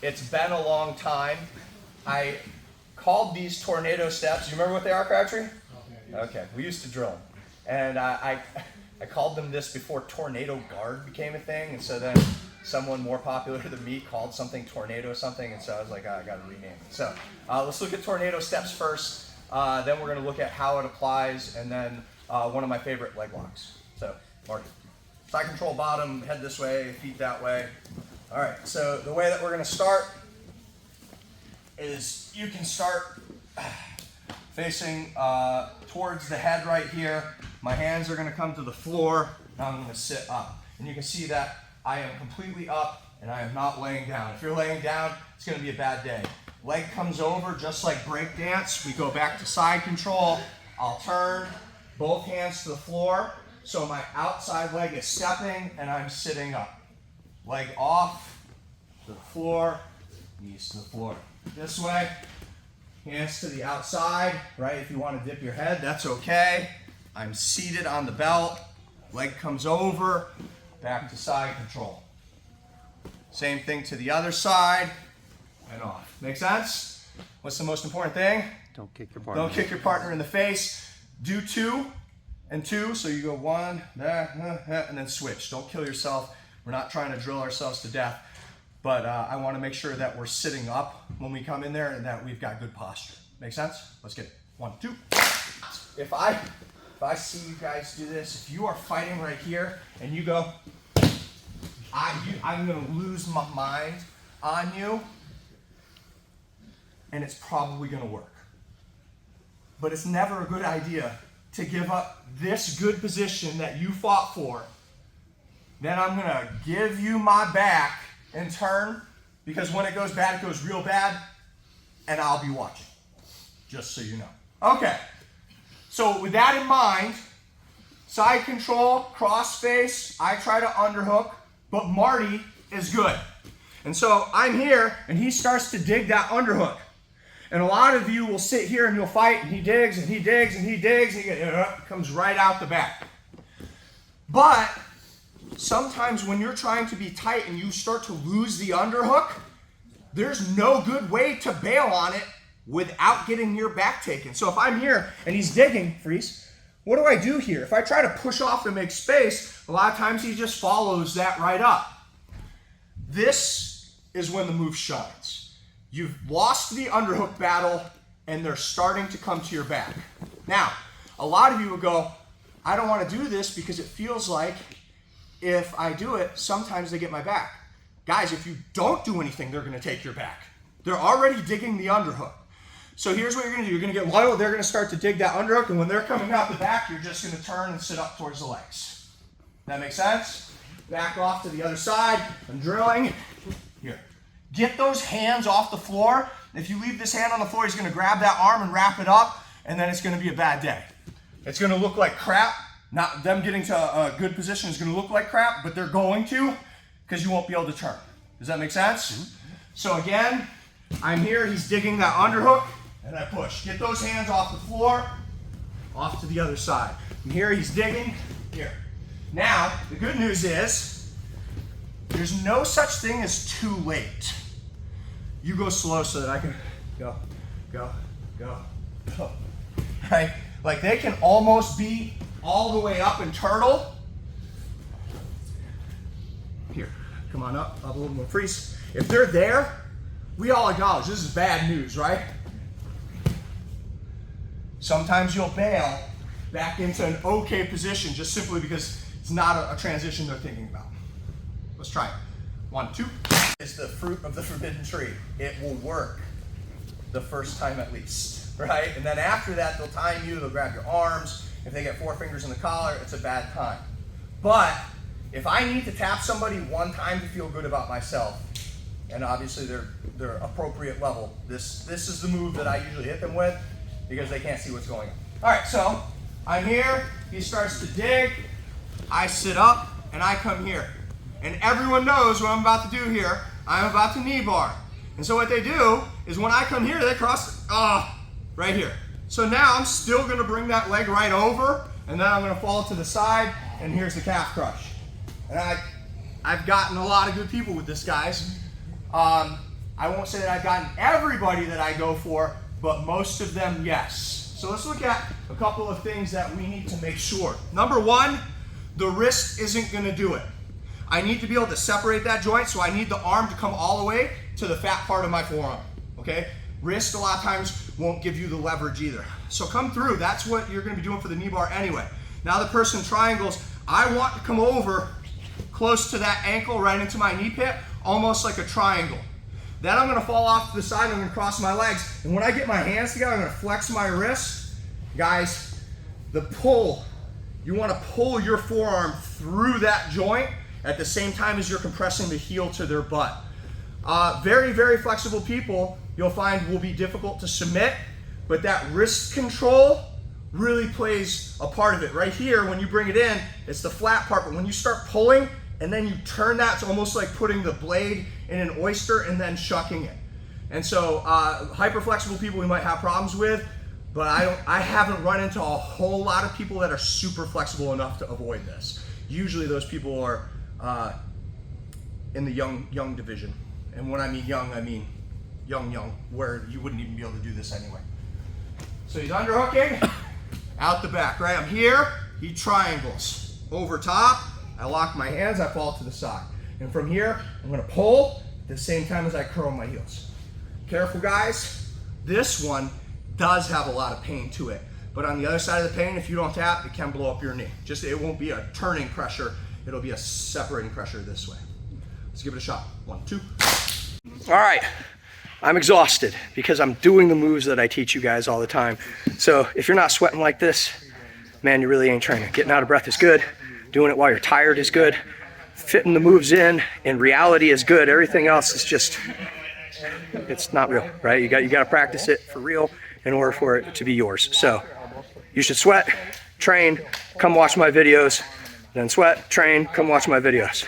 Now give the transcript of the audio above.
It's been a long time. I called these tornado steps. You remember what they are, Crabtree? Okay, we used to drill them. And I called them this before tornado guard became a thing. And so then someone more popular than me called something tornado something. And so I was like, I got to rename it. So let's look at tornado steps first. Then we're going to look at how it applies. And then one of my favorite leg locks. So, mark it. Side control bottom, head this way, feet that way. All right, so the way that we're going to start is you can start facing towards the head right here. My hands are going to come to the floor. Now I'm going to sit up. And you can see that I am completely up and I am not laying down. If you're laying down, it's going to be a bad day. Leg comes over just like break dance. We go back to side control. I'll turn both hands to the floor. So my outside leg is stepping and I'm sitting up. Leg off to the floor, knees to the floor. This way, hands to the outside, right? If you want to dip your head, that's okay. I'm seated on the belt, leg comes over, back to side control. Same thing to the other side and off. Make sense? What's the most important thing? Don't kick your partner. Don't kick your partner in the face. Do 2 and 2, so you go 1, and then switch. Don't kill yourself. We're not trying to drill ourselves to death, but I want to make sure that we're sitting up when we come in there and that we've got good posture. Make sense? Let's get it. 1, 2. If I see you guys do this, if you are fighting right here and you go, I'm going to lose my mind on you, and it's probably going to work. But it's never a good idea to give up this good position that you fought for. Then I'm going to give you my back and turn, because when it goes bad, it goes real bad, and I'll be watching, just so you know. Okay, so with that in mind, side control, cross face, I try to underhook, but Marty is good. And so I'm here, and he starts to dig that underhook. And a lot of you will sit here and you'll fight, and he digs, and he digs, and he digs, and it comes right out the back. But sometimes when you're trying to be tight and you start to lose the underhook, there's no good way to bail on it without getting your back taken. So if I'm here and he's digging, freeze, what do I do here? If I try to push off and make space, a lot of times he just follows that right up. This is when the move shines. You've lost the underhook battle and they're starting to come to your back. Now, a lot of you will go, I don't want to do this because it feels like if I do it, sometimes they get my back. Guys, if you don't do anything, they're going to take your back. They're already digging the underhook. So here's what you're going to do. You're going to get low, they're going to start to dig that underhook, and when they're coming out the back, you're just going to turn and sit up towards the legs. That make sense? Back off to the other side. I'm drilling. Here. Get those hands off the floor. If you leave this hand on the floor, he's going to grab that arm and wrap it up, and then it's going to be a bad day. It's going to look like crap. Not them getting to a good position is going to look like crap, but they're going to, because you won't be able to turn. Does that make sense? Mm-hmm. So again, I'm here, he's digging that underhook, and I push. Get those hands off the floor, off to the other side. I'm here, he's digging, here. Now, the good news is, there's no such thing as too late. You go slow so that I can go, go, go, go. Right? Like they can almost be all the way up and turtle. Here, come on up a little more, freeze. If they're there, we all acknowledge this is bad news, right? Sometimes you'll bail back into an okay position just simply because it's not a transition they're thinking about. Let's try it. 1, 2. It's the fruit of the forbidden tree. It will work the first time at least, right? And then after that, they'll time you, they'll grab your arms. If they get 4 fingers in the collar, it's a bad time. But if I need to tap somebody one time to feel good about myself, and obviously they're appropriate level, this is the move that I usually hit them with because they can't see what's going on. All right, so I'm here, he starts to dig, I sit up, and I come here. And everyone knows what I'm about to do here. I'm about to knee bar. And so what they do is when I come here, they cross right here. So now I'm still going to bring that leg right over, and then I'm going to fall to the side, and here's the calf crush. And I've gotten a lot of good people with this, guys. I won't say that I've gotten everybody that I go for, but most of them, yes. So let's look at a couple of things that we need to make sure. Number one, the wrist isn't gonna do it. I need to be able to separate that joint, so I need the arm to come all the way to the fat part of my forearm, okay? Wrist a lot of times won't give you the leverage either. So come through, that's what you're gonna be doing for the knee bar anyway. Now the person triangles, I want to come over close to that ankle right into my knee pit, almost like a triangle. Then I'm gonna fall off to the side, I'm gonna cross my legs, and when I get my hands together, I'm gonna flex my wrists. Guys, the pull, you wanna pull your forearm through that joint at the same time as you're compressing the heel to their butt. Very, very flexible people, you'll find will be difficult to submit, but that wrist control really plays a part of it. Right here, when you bring it in, it's the flat part, but when you start pulling and then you turn that, it's almost like putting the blade in an oyster and then shucking it. And so hyper flexible people we might have problems with, but I haven't run into a whole lot of people that are super flexible enough to avoid this. Usually those people are in the young division. And when I mean young, where you wouldn't even be able to do this anyway. So he's underhooking, out the back, right? I'm here, he triangles. Over top, I lock my hands, I fall to the side. And from here, I'm gonna pull at the same time as I curl my heels. Careful guys, this one does have a lot of pain to it. But on the other side of the pain, if you don't tap, it can blow up your knee. Just, it won't be a turning pressure, it'll be a separating pressure this way. Let's give it a shot. 1, 2. All right, I'm exhausted because I'm doing the moves that I teach you guys all the time. So if you're not sweating like this, man, you really ain't training. Getting out of breath is good. Doing it while you're tired is good. Fitting the moves in reality is good. Everything else is just, it's not real, right? You got to practice it for real in order for it to be yours. So you should sweat, train, come watch my videos, then sweat, train, come watch my videos.